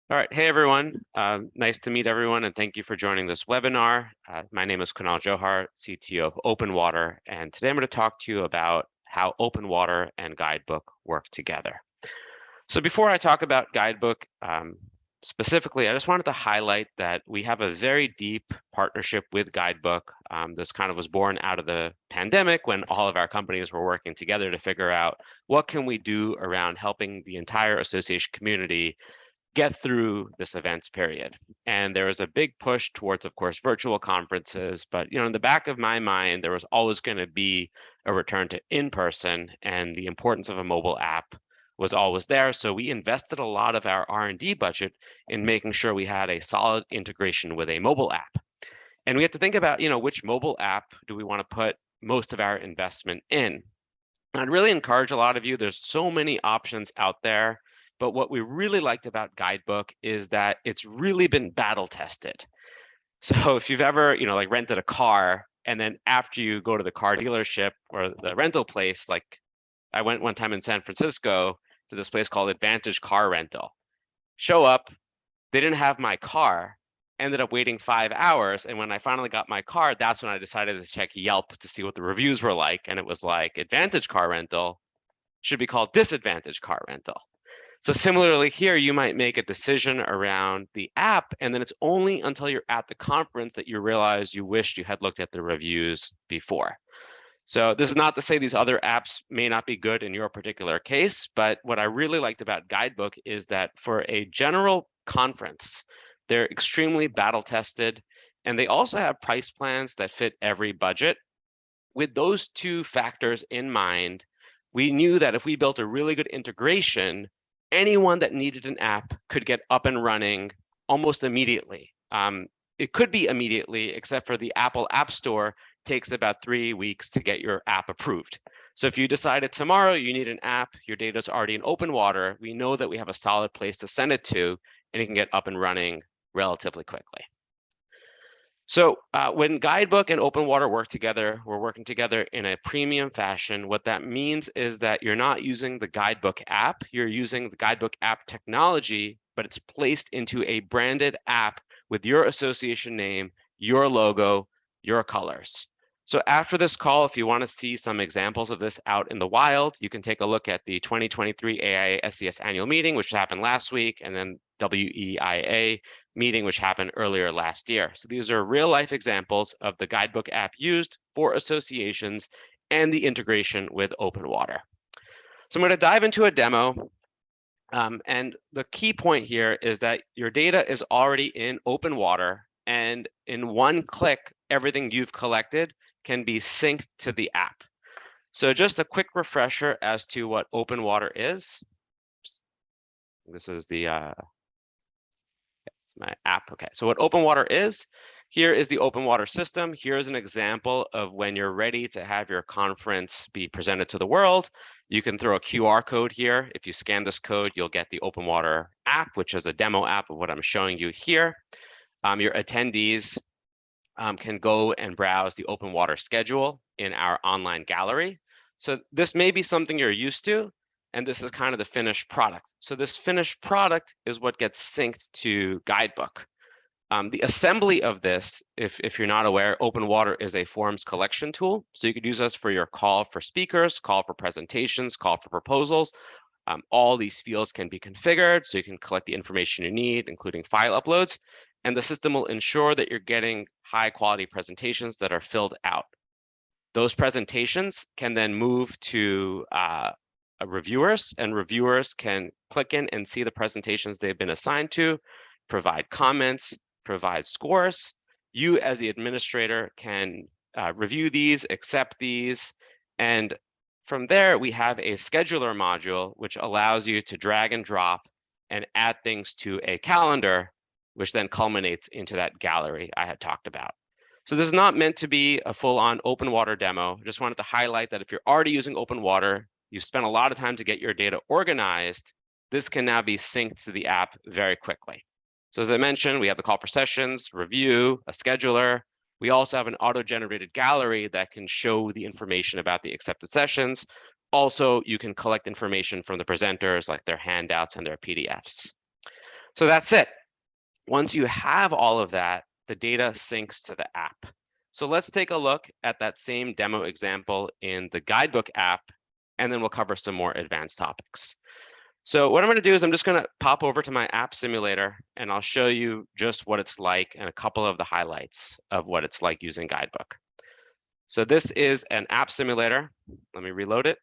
All right. Hey, everyone. Nice to meet everyone, and thank you for joining this webinar. My name is Kunal Johar, CTO of OpenWater, and today I'm going to talk to you about how OpenWater and Guidebook work together. So before I talk about Guidebook specifically, I just wanted to highlight that we have a very deep partnership with Guidebook. This kind of was born out of the pandemic when all of our companies were working together to figure out what can we do around helping the entire association community get through this events period. And there was a big push towards, of course, virtual conferences. But in the back of my mind, there was always going to be a return to in-person, and the importance of a mobile app was always there. So we invested a lot of our R&D budget in making sure we had a solid integration with a mobile app. And we have to think about, which mobile app do we want to put most of our investment in? I'd really encourage a lot of you. There's so many options out there. But what we really liked about Guidebook is that it's really been battle tested. So if you've ever, like rented a car, and then after you go to the car dealership or the rental place, like I went one time in San Francisco to this place called Advantage Car Rental. Show up, they didn't have my car, ended up waiting 5 hours. And when I finally got my car, that's when I decided to check Yelp to see what the reviews were like. And it was like, Advantage Car Rental should be called Disadvantage Car Rental. So similarly here, you might make a decision around the app, and then it's only until you're at the conference that you realize you wished you had looked at the reviews before. So this is not to say these other apps may not be good in your particular case, but what I really liked about Guidebook is that for a general conference, they're extremely battle tested, and they also have price plans that fit every budget. With those two factors in mind, we knew that if we built a really good integration, anyone that needed an app could get up and running almost immediately. It could be immediately, except for the Apple App Store takes about 3 weeks to get your app approved. So if you decided tomorrow you need an app, your data is already in OpenWater, we know that we have a solid place to send it to, and it can get up and running relatively quickly. So when Guidebook and OpenWater work together, we're working together in a premium fashion. What that means is that you're not using the Guidebook app, you're using the Guidebook app technology, but it's placed into a branded app with your association name, your logo, your colors. So after this call, if you want to see some examples of this out in the wild, you can take a look at the 2023 AIA SES annual meeting, which happened last week, and then WEIA meeting, which happened earlier last year. So these are real life examples of the Guidebook app used for associations and the integration with OpenWater. So I'm going to dive into a demo. And the key point here is that your data is already in OpenWater, and in one click, everything you've collected can be synced to the app. So just a quick refresher as to what OpenWater is. This is the my app. Okay, so what OpenWater is, here is the OpenWater system. Here's an example of when you're ready to have your conference be presented to the world. You can throw a QR code here. If you scan this code, you'll get the OpenWater app, which is a demo app of what I'm showing you here. Your attendees can go and browse the OpenWater schedule in our online gallery. So this may be something you're used to, and this is kind of the finished product. So this finished product is what gets synced to Guidebook. The assembly of this, if you're not aware, OpenWater is a forms collection tool. So you could use us for your call for speakers, call for presentations, call for proposals. All these fields can be configured so you can collect the information you need, including file uploads. And the system will ensure that you're getting high quality presentations that are filled out. Those presentations can then move to reviewers, and reviewers can click in and see the presentations they've been assigned to, provide comments, provide scores. You as the administrator can review these, accept these, and from there we have a scheduler module which allows you to drag and drop and add things to a calendar, which then culminates into that gallery I had talked about. So this is not meant to be a full-on OpenWater demo. I just wanted to highlight that if you're already using OpenWater, you've spent a lot of time to get your data organized, this can now be synced to the app very quickly. So as I mentioned, we have the call for sessions, review, a scheduler. We also have an auto-generated gallery that can show the information about the accepted sessions. Also, you can collect information from the presenters, like their handouts and their PDFs. So that's it. Once you have all of that, the data syncs to the app. So let's take a look at that same demo example in the Guidebook app, and then we'll cover some more advanced topics. So what I'm going to do is I'm just going to pop over to my app simulator, and I'll show you just what it's like and a couple of the highlights of what it's like using Guidebook. So this is an app simulator. Let me reload it.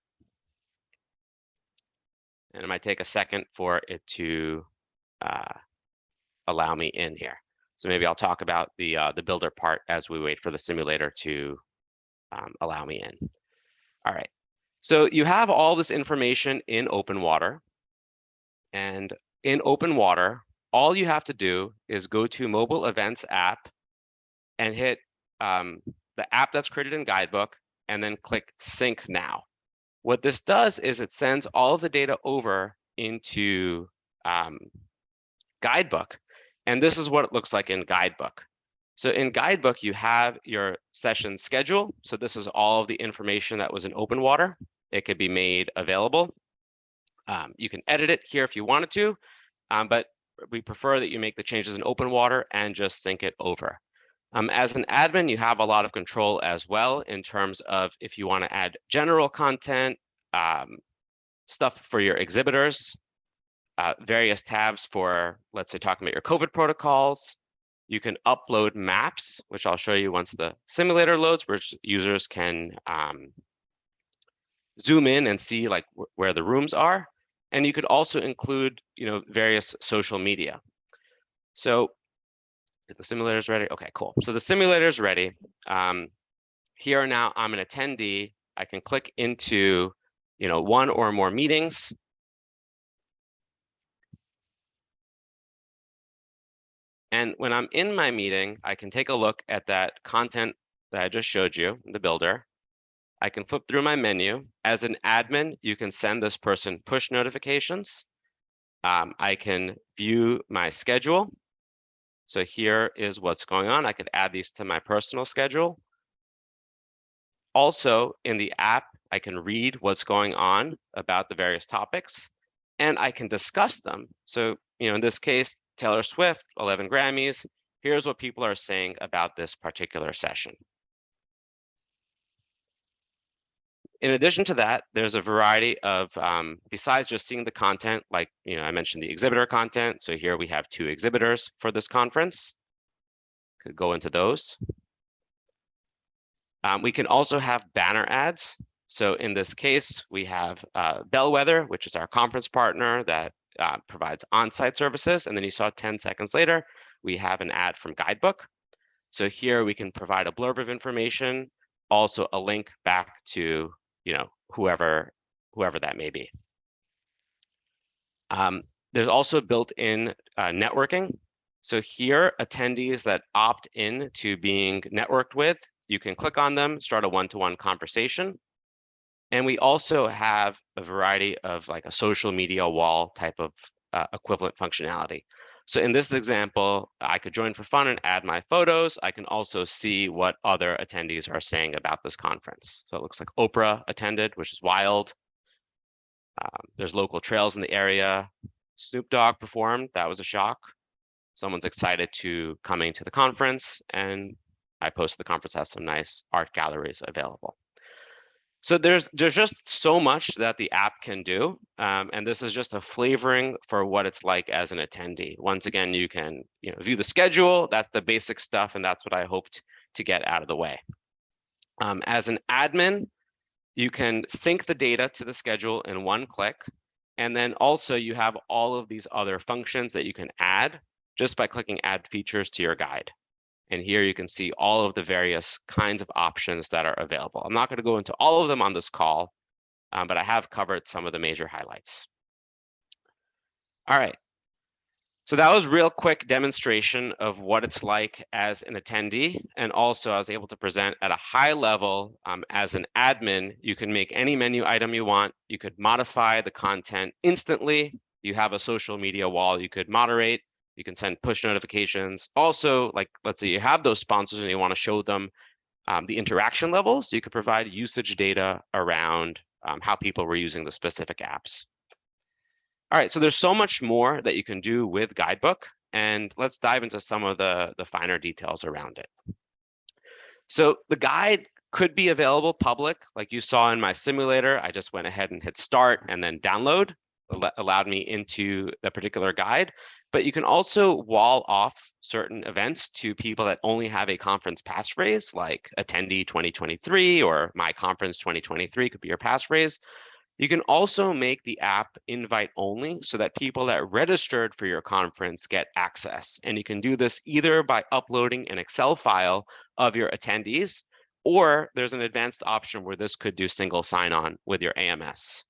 And it might take a second for it to allow me in here. So maybe I'll talk about the builder part as we wait for the simulator to allow me in. All right. So you have all this information in OpenWater. And in OpenWater, all you have to do is go to Mobile Events app and hit the app that's created in Guidebook, and then click Sync Now. What this does is it sends all of the data over into Guidebook, and this is what it looks like in Guidebook. So in Guidebook, you have your session schedule. So this is all of the information that was in OpenWater. It could be made available. You can edit it here if you wanted to, but we prefer that you make the changes in OpenWater and just sync it over. As an admin, you have a lot of control as well in terms of if you want to add general content, stuff for your exhibitors, various tabs for, let's say, talking about your COVID protocols. You can upload maps, which I'll show you once the simulator loads, which users can zoom in and see like where the rooms are. And you could also include, various social media. So the simulator's ready. Okay, cool. So the simulator's ready. Here now I'm an attendee. I can click into, one or more meetings. And when I'm in my meeting, I can take a look at that content that I just showed you, the builder. I can flip through my menu. As an admin, you can send this person push notifications. I can view my schedule. So here is what's going on. I could add these to my personal schedule. Also, in the app, I can read what's going on about the various topics, and I can discuss them. So, in this case, Taylor Swift, 11 Grammys. Here's what people are saying about this particular session. In addition to that, there's a variety of, besides just seeing the content, like, I mentioned the exhibitor content. So here we have 2 exhibitors for this conference. Could go into those. We can also have banner ads. So in this case, we have Bellwether, which is our conference partner that provides on-site services. And then you saw 10 seconds later, we have an ad from Guidebook. So here we can provide a blurb of information, also a link back to whoever that may be. There's also built-in networking. So here, attendees that opt in to being networked with, you can click on them, start a one-to-one conversation. And we also have a variety of like a social media wall type of equivalent functionality. So in this example, I could join for fun and add my photos. I can also see what other attendees are saying about this conference. So it looks like Oprah attended, which is wild. There's local trails in the area. Snoop Dogg performed. That was a shock. Someone's excited to coming to the conference, and I posted the conference has some nice art galleries available. So there's just so much that the app can do, and this is just a flavoring for what it's like as an attendee. Once again, you can view the schedule. That's the basic stuff, and that's what I hoped to get out of the way. As an admin, you can sync the data to the schedule in one click, and then also you have all of these other functions that you can add just by clicking Add Features to your guide. And here you can see all of the various kinds of options that are available. I'm not going to go into all of them on this call, but I have covered some of the major highlights. All right. So that was a real quick demonstration of what it's like as an attendee. And also I was able to present at a high level as an admin. You can make any menu item you want. You could modify the content instantly. You have a social media wall you could moderate. You can send push notifications. Also, like, let's say you have those sponsors and you want to show them the interaction levels, you could provide usage data around how people were using the specific apps. All right, so there's so much more that you can do with Guidebook, and let's dive into some of the finer details around it. So the guide could be available public, like you saw in my simulator. I just went ahead and hit start and then download, allowed me into the particular guide. But you can also wall off certain events to people that only have a conference passphrase, like attendee 2023 or my conference 2023 could be your passphrase. You can also make the app invite only so that people that registered for your conference get access. And you can do this either by uploading an Excel file of your attendees, or there's an advanced option where this could do single sign-on with your AMS.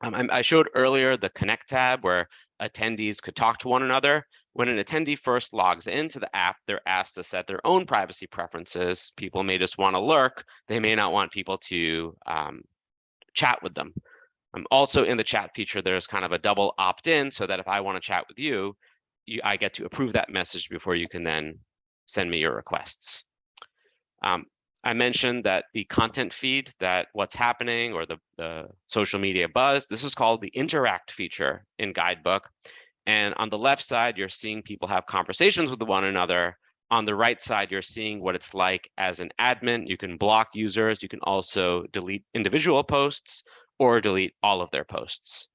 I showed earlier the Connect tab where attendees could talk to one another. When an attendee first logs into the app, they're asked to set their own privacy preferences. People may just want to lurk. They may not want people to chat with them. Also in the chat feature, there's kind of a double opt-in so that if I want to chat with you, I get to approve that message before you can then send me your requests. I mentioned that the content feed, that what's happening or the social media buzz, this is called the interact feature in Guidebook. And on the left side, you're seeing people have conversations with one another. On the right side, you're seeing what it's like as an admin. You can block users. You can also delete individual posts or delete all of their posts.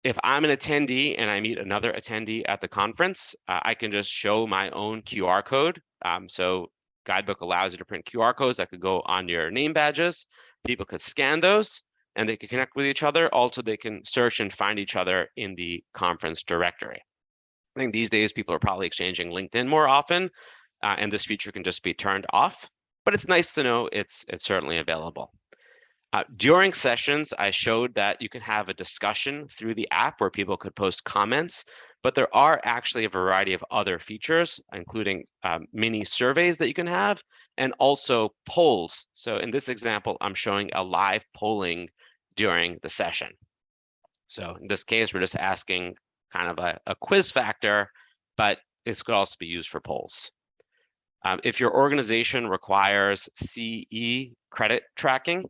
If I'm an attendee and I meet another attendee at the conference, I can just show my own QR code. So Guidebook allows you to print QR codes that could go on your name badges. People could scan those and they can connect with each other. Also, they can search and find each other in the conference directory. I think these days people are probably exchanging LinkedIn more often, and this feature can just be turned off, but it's nice to know it's certainly available. During sessions, I showed that you can have a discussion through the app where people could post comments, but there are actually a variety of other features, including mini surveys that you can have, and also polls. So in this example, I'm showing a live polling during the session. So in this case, we're just asking kind of a quiz factor, but this could also be used for polls. If your organization requires CE credit tracking,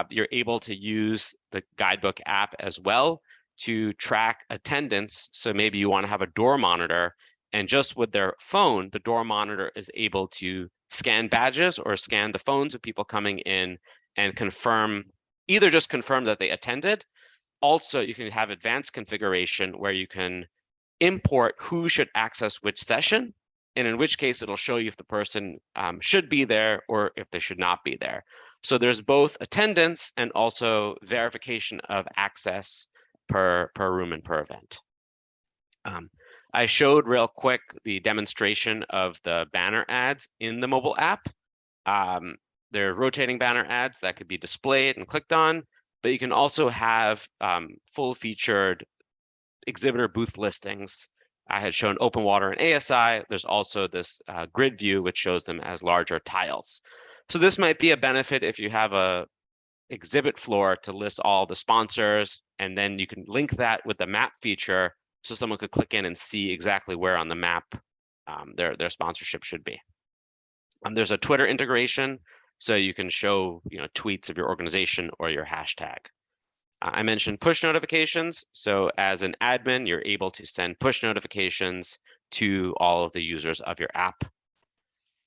you're able to use the Guidebook app as well to track attendance. So maybe you want to have a door monitor, and just with their phone, the door monitor is able to scan badges or scan the phones of people coming in and confirm, either just confirm that they attended. Also, you can have advanced configuration where you can import who should access which session, and in which case it'll show you if the person should be there or if they should not be there. So there's both attendance and also verification of access per room and per event. I showed real quick the demonstration of the banner ads in the mobile app. They're rotating banner ads that could be displayed and clicked on, but you can also have full-featured exhibitor booth listings. I had shown OpenWater and ASI. There's also this grid view, which shows them as larger tiles. So this might be a benefit if you have a exhibit floor to list all the sponsors, and then you can link that with the map feature so someone could click in and see exactly where on the map their sponsorship should be. There's a Twitter integration, so you can show tweets of your organization or your hashtag. I mentioned push notifications. So as an admin, you're able to send push notifications to all of the users of your app.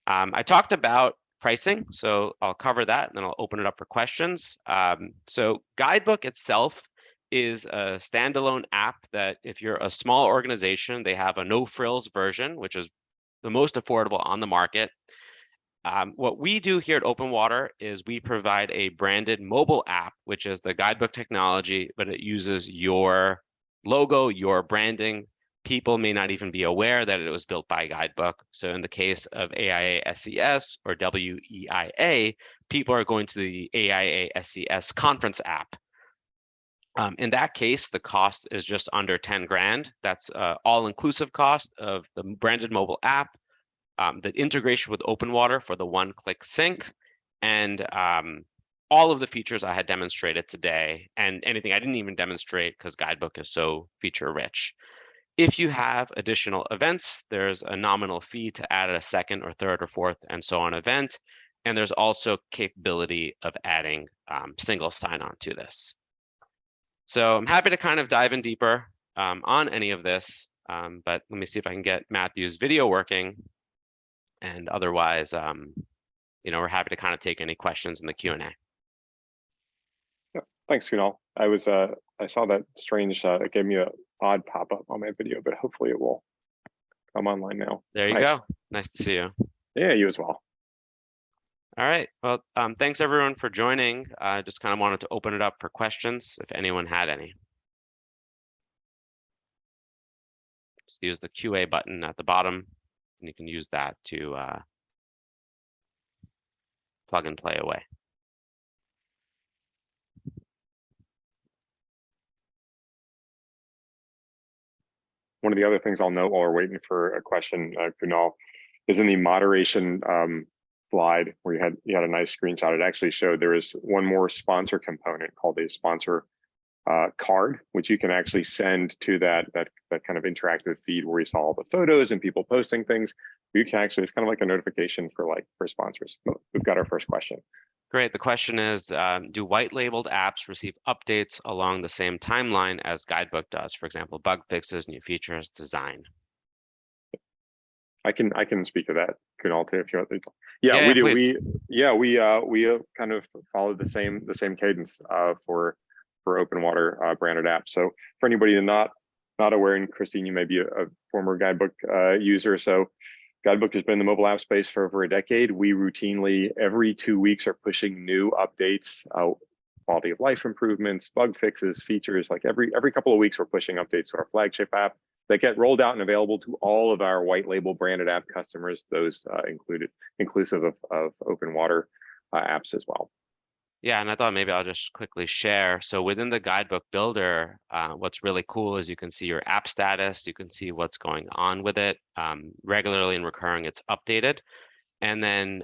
I talked about pricing, so I'll cover that and then I'll open it up for questions. So Guidebook itself is a standalone app that if you're a small organization, they have a no frills version, which is the most affordable on the market. What we do here at OpenWater is we provide a branded mobile app, which is the Guidebook technology, but it uses your logo, your branding. People may not even be aware that it was built by Guidebook. So in the case of AIA SCS or WEIA, people are going to the AIA SCS conference app. In that case, the cost is just under 10 grand. That's all-inclusive cost of the branded mobile app, the integration with OpenWater for the one-click sync, and all of the features I had demonstrated today, and anything I didn't even demonstrate because Guidebook is so feature-rich. If you have additional events, there's a nominal fee to add a second or third or fourth and so on event, and there's also capability of adding single sign-on to this. So I'm happy to kind of dive in deeper on any of this, but let me see if I can get Matthew's video working. And otherwise, we're happy to kind of take any questions in the Q&A. Yeah, thanks, Kunal. I saw that strange, it gave me an odd pop-up on my video, but hopefully it will come online now. There you go. Nice to see you. Yeah, you as well. All right. Well, thanks everyone for joining. I just kind of wanted to open it up for questions if anyone had any. Just use the QA button at the bottom, and you can use that to plug and play away. One of the other things I'll note while we're waiting for a question, Kunal, is in the moderation slide where you had a nice screenshot. It actually showed there is one more sponsor component called a sponsor card, which you can actually send to that kind of interactive feed where we saw all the photos and people posting things. You can actually, it's kind of like a notification for sponsors. We've got our first question. Great. The question is, do white labeled apps receive updates along the same timeline as Guidebook does? For example, bug fixes, new features, design. I can speak to that, Kunal, too, if you want. Yeah, we do. Please. We kind of follow the same cadence for OpenWater branded apps. So for anybody not aware, and Christine, you may be a former Guidebook user. So Guidebook has been in the mobile app space for over a decade. We routinely, every 2 weeks, are pushing new updates, quality of life improvements, bug fixes, features. Like every couple of weeks, we're pushing updates to our flagship app that get rolled out and available to all of our white label branded app customers, those inclusive of OpenWater apps as well. Yeah, and I thought maybe I'll just quickly share. So within the Guidebook Builder, what's really cool is you can see your app status, you can see what's going on with it. Regularly and recurring, it's updated. And then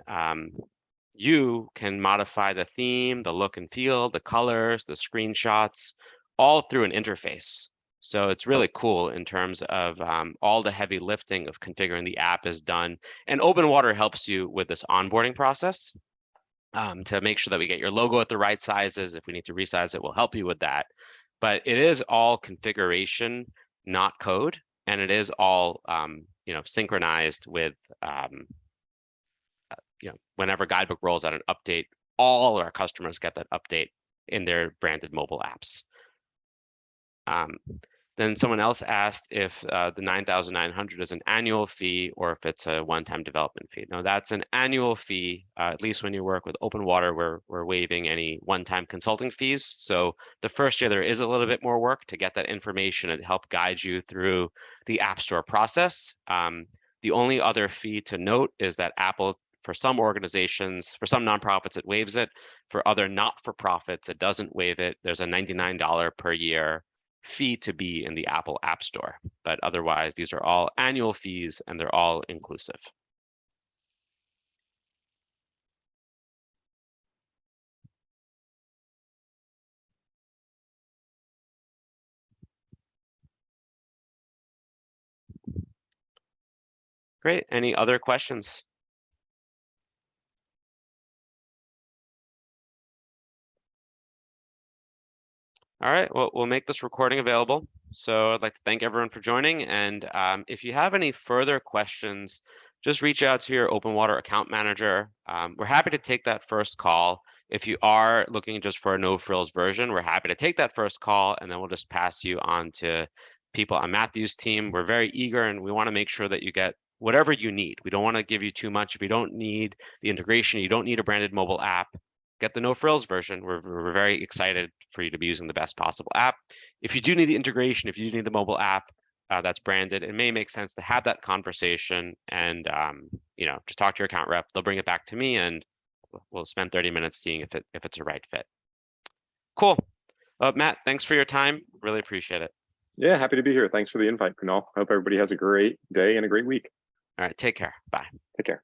you can modify the theme, the look and feel, the colors, the screenshots, all through an interface. So it's really cool in terms of all the heavy lifting of configuring the app is done. And OpenWater helps you with this onboarding process. To make sure that we get your logo at the right sizes. If we need to resize it, we'll help you with that. But it is all configuration, not code, and it is all synchronized with whenever Guidebook rolls out an update, all our customers get that update in their branded mobile apps. Then someone else asked if the 9,900 is an annual fee or if it's a one-time development fee. No, that's an annual fee. At least when you work with OpenWater, we're waiving any one-time consulting fees. So the first year there is a little bit more work to get that information and help guide you through the App Store process. The only other fee to note is that Apple, for some organizations, for some nonprofits, it waives it. For other not-for-profits, it doesn't waive it. There's a $99 per year fee to be in the Apple App Store, but otherwise these are all annual fees and they're all inclusive. Great. Any other questions? All right, well, we'll make this recording available. So I'd like to thank everyone for joining. And if you have any further questions, just reach out to your OpenWater account manager. We're happy to take that first call. If you are looking just for a no-frills version, we're happy to take that first call, and then we'll just pass you on to people on Matthew's team. We're very eager, and we want to make sure that you get whatever you need. We don't want to give you too much. If you don't need the integration, you don't need a branded mobile app, get the no frills version. We're very excited for you to be using the best possible app. If you do need the integration, if you do need the mobile app that's branded, it may make sense to have that conversation and just talk to your account rep. They'll bring it back to me, and we'll spend 30 minutes seeing if it's a right fit. Cool. Matt, thanks for your time. Really appreciate it. Yeah, happy to be here. Thanks for the invite, Kunal. Hope everybody has a great day and a great week. All right, take care. Bye. Take care.